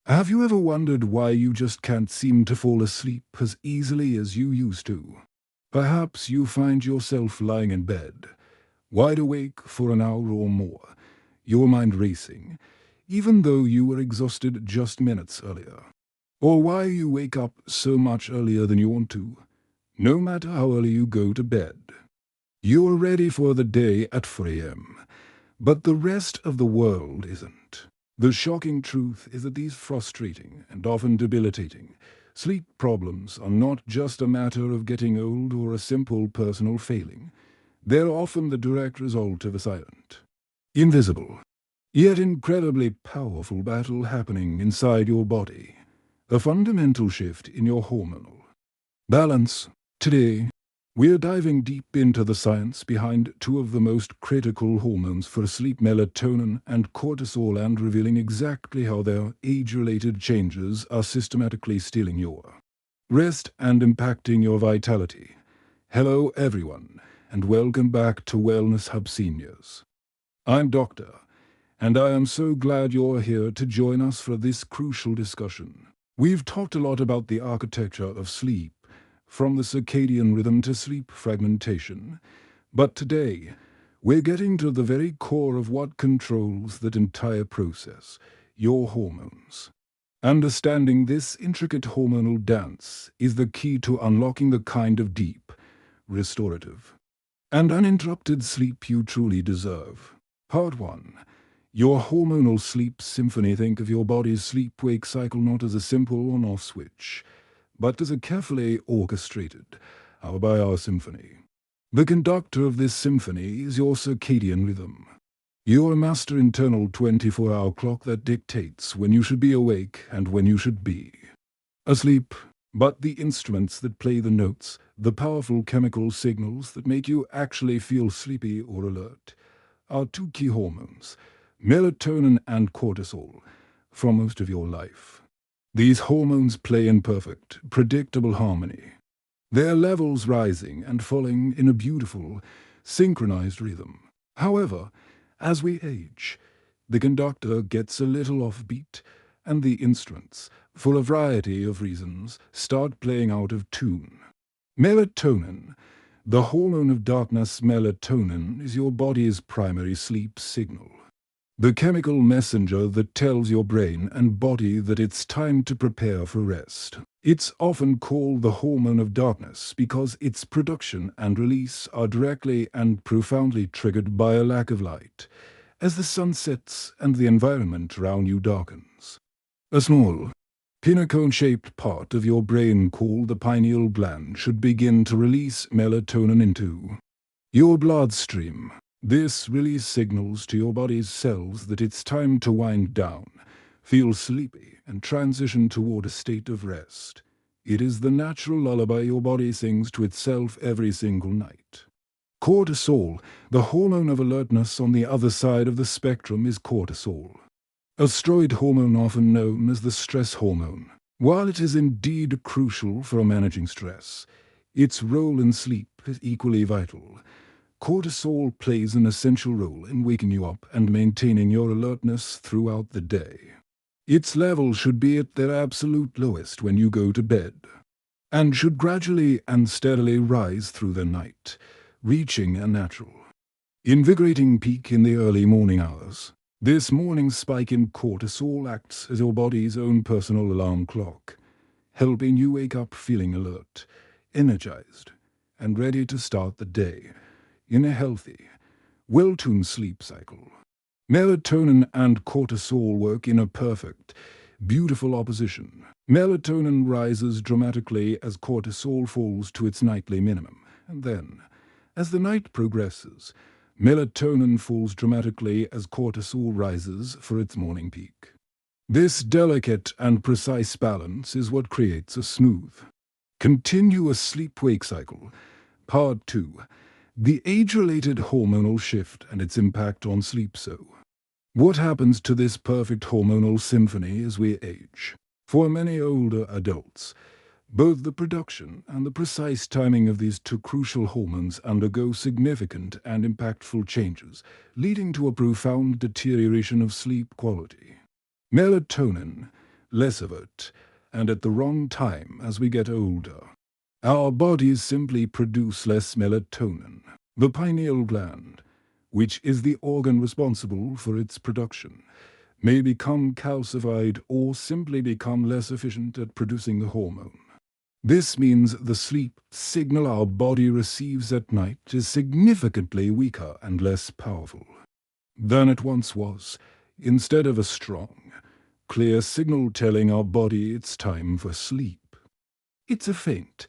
Have you ever wondered why you just can't seem to fall asleep as easily as you used to? Perhaps you find yourself lying in bed, wide awake for an hour or more, your mind racing, even though you were exhausted just minutes earlier. Or why you wake up so much earlier than you want to, no matter how early you go to bed. You're ready for the day at 4 a.m., but the rest of the world isn't. The shocking truth is that these frustrating and often debilitating sleep problems are not just a matter of getting old or a simple personal failing. They're often the direct result of a silent, invisible, yet incredibly powerful battle happening inside your body. A fundamental shift in your hormonal balance. Today, we're diving deep into the science behind two of the most critical hormones for sleep, melatonin and cortisol, and revealing exactly how their age-related changes are systematically stealing your rest and impacting your vitality. Hello everyone, and welcome back to Wellness Hub Seniors. I'm Doctor, and I am so glad you're here to join us for this crucial discussion. We've talked a lot about the architecture of sleep, from the circadian rhythm to sleep fragmentation. But today, we're getting to the very core of what controls that entire process, your hormones. Understanding this intricate hormonal dance is the key to unlocking the kind of deep, restorative, and uninterrupted sleep you truly deserve. Part 1. Your hormonal sleep symphony. Think of your body's sleep-wake cycle not as a simple on-off switch, but as a carefully orchestrated, hour-by-hour symphony. The conductor of this symphony is your circadian rhythm, your master internal 24-hour clock that dictates when you should be awake and when you should be asleep. But the instruments that play the notes, the powerful chemical signals that make you actually feel sleepy or alert, are two key hormones, melatonin and cortisol, for most of your life. These hormones play in perfect, predictable harmony, their levels rising and falling in a beautiful, synchronized rhythm. However, as we age, the conductor gets a little offbeat, and the instruments, for a variety of reasons, start playing out of tune. Melatonin, the hormone of darkness. Melatonin is your body's primary sleep signal, the chemical messenger that tells your brain and body that it's time to prepare for rest. It's often called the hormone of darkness because its production and release are directly and profoundly triggered by a lack of light, as the sun sets and the environment around you darkens. A small, pinnacle-shaped part of your brain called the pineal gland should begin to release melatonin into your bloodstream. This release signals to your body's cells that it's time to wind down, feel sleepy, and transition toward a state of rest. It is the natural lullaby your body sings to itself every single night. Cortisol, the hormone of alertness on the other side of the spectrum, is cortisol, a steroid hormone often known as the stress hormone. While it is indeed crucial for managing stress, its role in sleep is equally vital. Cortisol plays an essential role in waking you up and maintaining your alertness throughout the day. Its level should be at their absolute lowest when you go to bed, and should gradually and steadily rise through the night, reaching a natural, invigorating peak in the early morning hours. This morning spike in cortisol acts as your body's own personal alarm clock, helping you wake up feeling alert, energized, and ready to start the day in a healthy, well-tuned sleep cycle. Melatonin and cortisol work in a perfect, beautiful opposition. Melatonin rises dramatically as cortisol falls to its nightly minimum, and then, as the night progresses, melatonin falls dramatically as cortisol rises for its morning peak. This delicate and precise balance is what creates a smooth, continuous sleep-wake cycle. Part 2. The age-related hormonal shift and its impact on sleep. So, what happens to this perfect hormonal symphony as we age? For many older adults, both the production and the precise timing of these two crucial hormones undergo significant and impactful changes, leading to a profound deterioration of sleep quality. Melatonin, less of it, and at the wrong time as we get older. Our bodies simply produce less melatonin. The pineal gland, which is the organ responsible for its production, may become calcified or simply become less efficient at producing the hormone. This means the sleep signal our body receives at night is significantly weaker and less powerful than it once was, instead of a strong, clear signal telling our body it's time for sleep. It's a faint,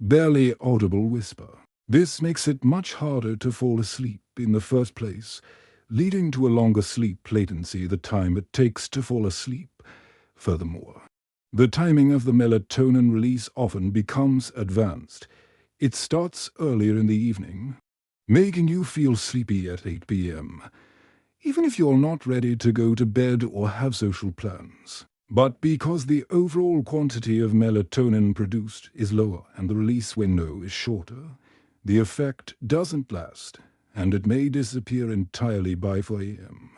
barely audible whisper. This makes it much harder to fall asleep in the first place, leading to a longer sleep latency the time it takes to fall asleep. Furthermore, the timing of the melatonin release often becomes advanced. It starts earlier in the evening, making you feel sleepy at 8 p.m., even if you're not ready to go to bed or have social plans. But because the overall quantity of melatonin produced is lower and the release window is shorter, the effect doesn't last, and it may disappear entirely by 4 a.m.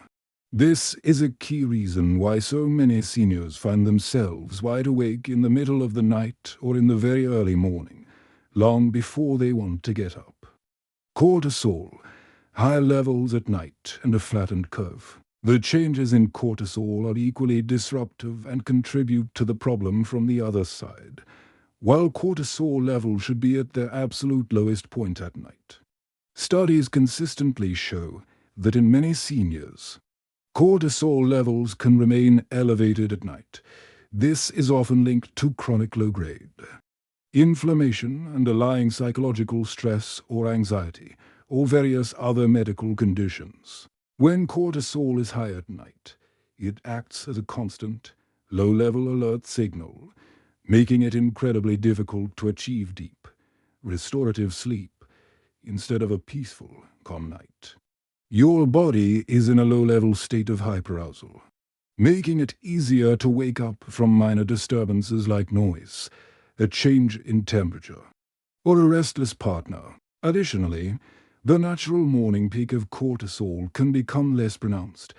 This is a key reason why so many seniors find themselves wide awake in the middle of the night or in the very early morning, long before they want to get up. Cortisol, high levels at night and a flattened curve. The changes in cortisol are equally disruptive and contribute to the problem from the other side. While cortisol levels should be at their absolute lowest point at night, studies consistently show that in many seniors, cortisol levels can remain elevated at night. This is often linked to chronic low-grade inflammation, underlying psychological stress or anxiety, or various other medical conditions. When cortisol is high at night, it acts as a constant, low-level alert signal, making it incredibly difficult to achieve deep, restorative sleep instead of a peaceful, calm night. Your body is in a low-level state of hyperarousal, making it easier to wake up from minor disturbances like noise, a change in temperature, or a restless partner. Additionally, the natural morning peak of cortisol can become less pronounced,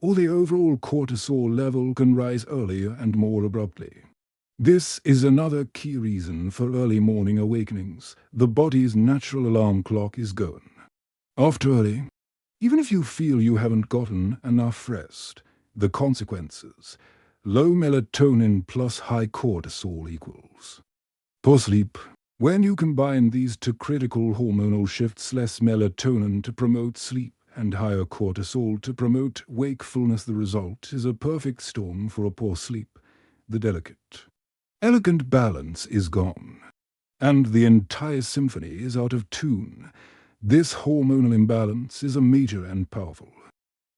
or the overall cortisol level can rise earlier and more abruptly. This is another key reason for early morning awakenings. The body's natural alarm clock is going off too early. Even if you feel you haven't gotten enough rest, the consequences, low melatonin plus high cortisol equals poor sleep. When you combine these two critical hormonal shifts, less melatonin to promote sleep and higher cortisol to promote wakefulness, the result is a perfect storm for a poor sleep. The delicate, elegant balance is gone, and the entire symphony is out of tune. This hormonal imbalance is a major and powerful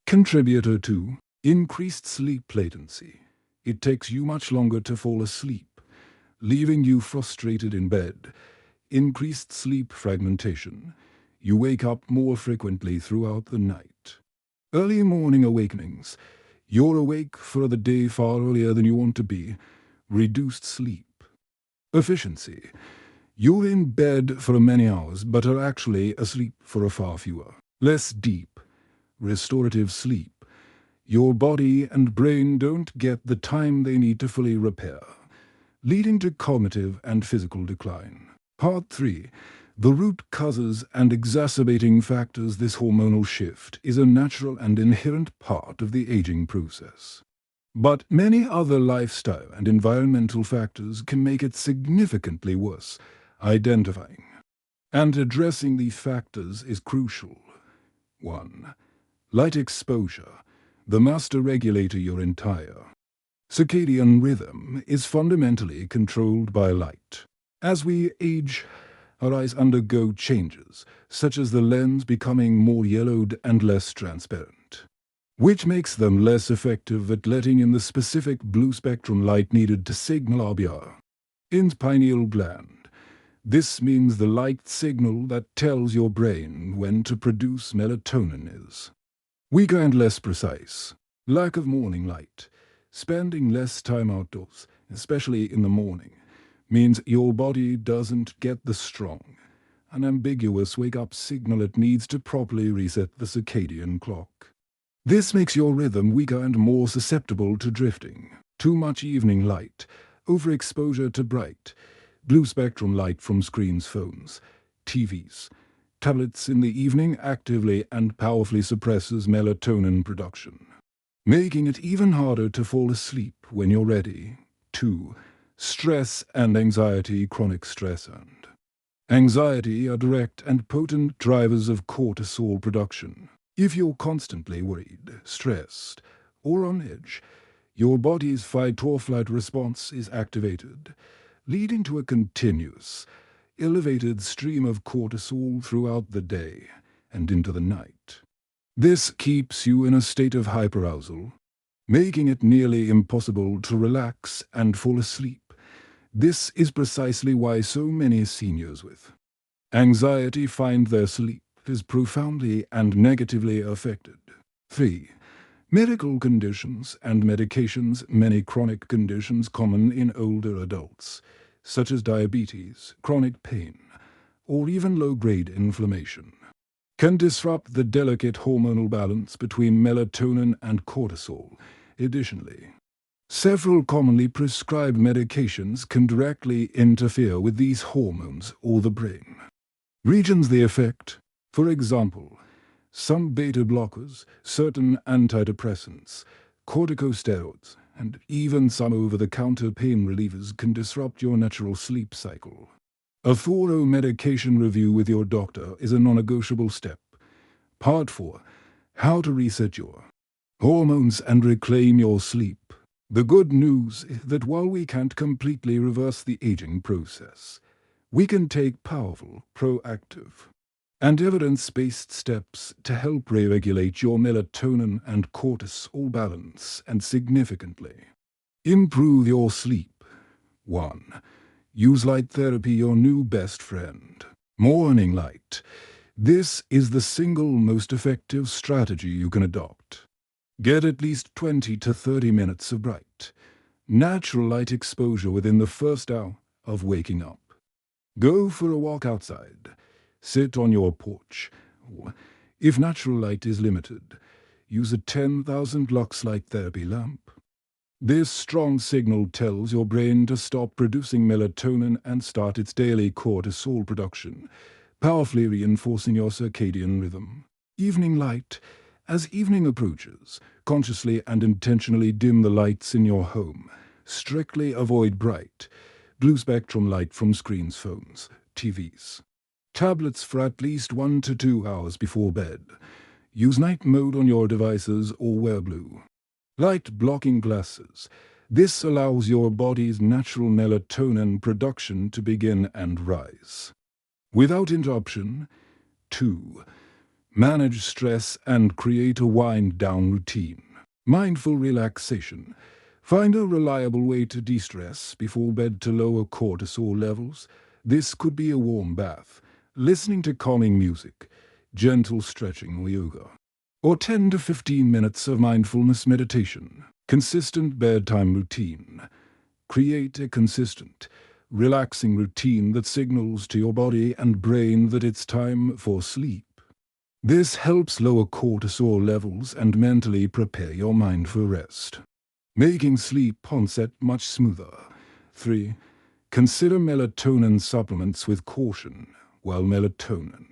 contributor to increased sleep latency. It takes you much longer to fall asleep, leaving you frustrated in bed. Increased sleep fragmentation. You wake up more frequently throughout the night. Early morning awakenings. You're awake for the day far earlier than you want to be. Reduced sleep. Efficiency. You're in bed for many hours but are actually asleep for a far fewer. Less deep, restorative sleep. Your body and brain don't get the time they need to fully repair, leading to cognitive and physical decline. Part 3. The root causes and exacerbating factors. This hormonal shift is a natural and inherent part of the aging process. But many other lifestyle and environmental factors can make it significantly worse. Identifying and addressing these factors is crucial. 1. Light exposure, the master regulator. Your entire circadian rhythm is fundamentally controlled by light. As we age, our eyes undergo changes, such as the lens becoming more yellowed and less transparent, which makes them less effective at letting in the specific blue spectrum light needed to signal RBR. In the pineal gland, this means the light signal that tells your brain when to produce melatonin is weaker and less precise. Lack of morning light, spending less time outdoors, especially in the morning, means your body doesn't get the strong, unambiguous wake-up signal it needs to properly reset the circadian clock. This makes your rhythm weaker and more susceptible to drifting. Too much evening light, overexposure to bright, blue spectrum light from screens, phones, TVs, tablets in the evening actively and powerfully suppresses melatonin production, making it even harder to fall asleep when you're ready. 2. Stress and anxiety. Chronic stress and anxiety are direct and potent drivers of cortisol production. If you're constantly worried, stressed, or on edge, your body's fight-or-flight response is activated, leading to a continuous, elevated stream of cortisol throughout the day and into the night. This keeps you in a state of hyperarousal, making it nearly impossible to relax and fall asleep. This is precisely why so many seniors with anxiety find their sleep is profoundly and negatively affected. 3. Medical conditions and medications. Many chronic conditions common in older adults, such as diabetes, chronic pain, or even low-grade inflammation, can disrupt the delicate hormonal balance between melatonin and cortisol. Additionally, several commonly prescribed medications can directly interfere with these hormones or the brain regions they affect. For example, some beta blockers, certain antidepressants, corticosteroids, and even some over-the-counter pain relievers can disrupt your natural sleep cycle. A thorough medication review with your doctor is a non-negotiable step. Part 4. How to reset your hormones and reclaim your sleep. The good news is that while we can't completely reverse the aging process, we can take powerful, proactive, and evidence-based steps to help re-regulate your melatonin and cortisol balance and significantly improve your sleep. 1. Use light therapy, your new best friend. Morning light. This is the single most effective strategy you can adopt. Get at least 20 to 30 minutes of bright, natural light exposure within the first hour of waking up. Go for a walk outside. Sit on your porch. Or, if natural light is limited, use a 10,000 lux light therapy lamp. This strong signal tells your brain to stop producing melatonin and start its daily cortisol production, powerfully reinforcing your circadian rhythm. Evening light. As evening approaches, consciously and intentionally dim the lights in your home. Strictly avoid bright, blue spectrum light from screens, phones, TVs, tablets for at least 1 to 2 hours before bed. Use night mode on your devices or wear blue light blocking glasses. This allows your body's natural melatonin production to begin and rise without interruption. 2. Manage stress and create a wind-down routine. Mindful relaxation. Find a reliable way to de-stress before bed to lower cortisol levels. This could be a warm bath, listening to calming music, gentle stretching or yoga, or 10 to 15 minutes of mindfulness meditation. Consistent bedtime routine. Create a consistent, relaxing routine that signals to your body and brain that it's time for sleep. This helps lower cortisol levels and mentally prepare your mind for rest, making sleep onset much smoother. 3. Consider melatonin supplements with caution. While melatonin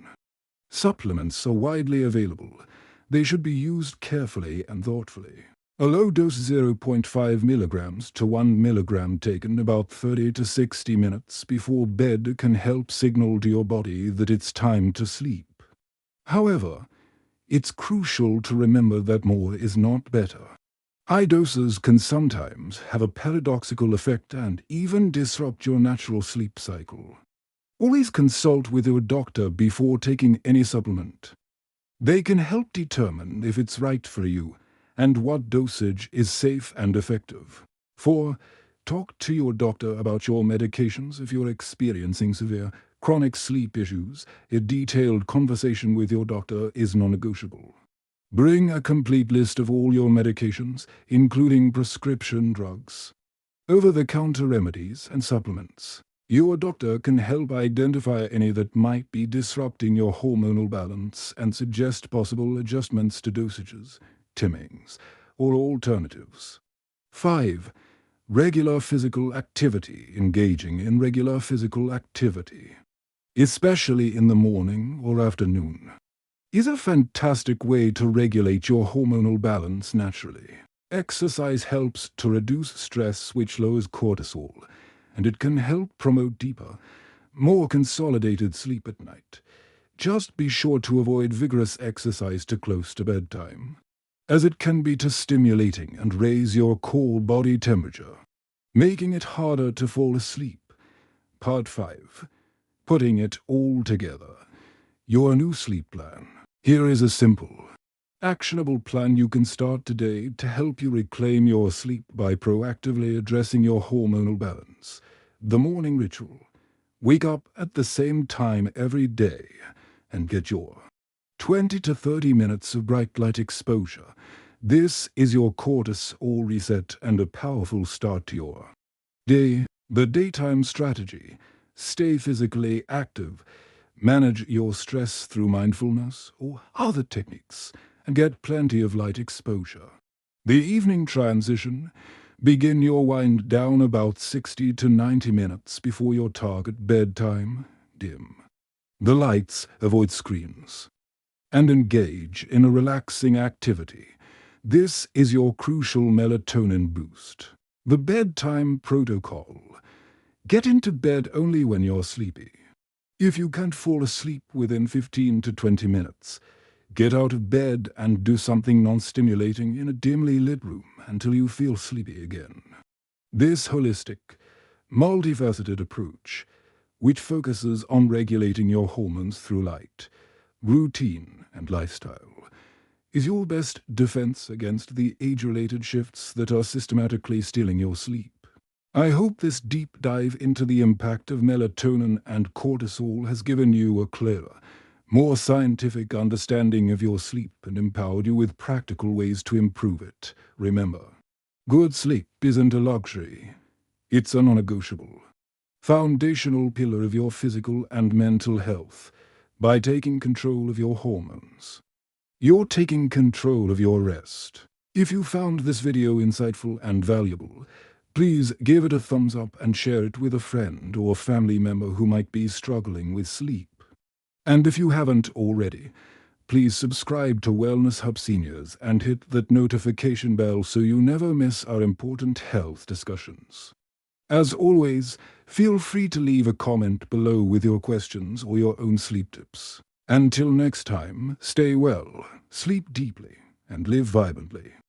supplements are widely available, they should be used carefully and thoughtfully. A low dose 0.5 milligrams to 1 milligram taken about 30 to 60 minutes before bed can help signal to your body that it's time to sleep. However, it's crucial to remember that more is not better. High doses can sometimes have a paradoxical effect and even disrupt your natural sleep cycle. Always consult with your doctor before taking any supplement. They can help determine if it's right for you and what dosage is safe and effective. 4. Talk to your doctor about your medications if you're experiencing severe chronic sleep issues. A detailed conversation with your doctor is non-negotiable. Bring a complete list of all your medications, including prescription drugs, over-the-counter remedies, and supplements. Your doctor can help identify any that might be disrupting your hormonal balance and suggest possible adjustments to dosages, timings, or alternatives. 5. Regular physical activity. Engaging in regular physical activity, especially in the morning or afternoon, is a fantastic way to regulate your hormonal balance naturally. Exercise helps to reduce stress, which lowers cortisol, and it can help promote deeper, more consolidated sleep at night. Just be sure to avoid vigorous exercise too close to bedtime, as it can be too stimulating and raise your core body temperature, making it harder to fall asleep. Part 5. Putting it all together. Your new sleep plan. Here is a simple, actionable plan you can start today to help you reclaim your sleep by proactively addressing your hormonal balance. The morning ritual. Wake up at the same time every day and get your 20 to 30 minutes of bright light exposure. This is your cortisol reset and a powerful start to your day. The daytime strategy. Stay physically active. Manage your stress through mindfulness or other techniques, and get plenty of light exposure. The evening transition. Begin your wind down about 60 to 90 minutes before your target bedtime. Dim the lights, avoid screens, and engage in a relaxing activity. This is your crucial melatonin boost. The bedtime protocol. Get into bed only when you're sleepy. If you can't fall asleep within 15 to 20 minutes, get out of bed and do something non-stimulating in a dimly lit room until you feel sleepy again. This holistic, multifaceted approach, which focuses on regulating your hormones through light, routine, and lifestyle, is your best defense against the age-related shifts that are systematically stealing your sleep. I hope this deep dive into the impact of melatonin and cortisol has given you a clearer, more scientific understanding of your sleep and empowered you with practical ways to improve it. Remember, good sleep isn't a luxury. It's a non-negotiable, foundational pillar of your physical and mental health. By taking control of your hormones, you're taking control of your rest. If you found this video insightful and valuable, please give it a thumbs up and share it with a friend or family member who might be struggling with sleep. And if you haven't already, please subscribe to Wellness Hub Seniors and hit that notification bell so you never miss our important health discussions. As always, feel free to leave a comment below with your questions or your own sleep tips. Until next time, stay well, sleep deeply, and live vibrantly.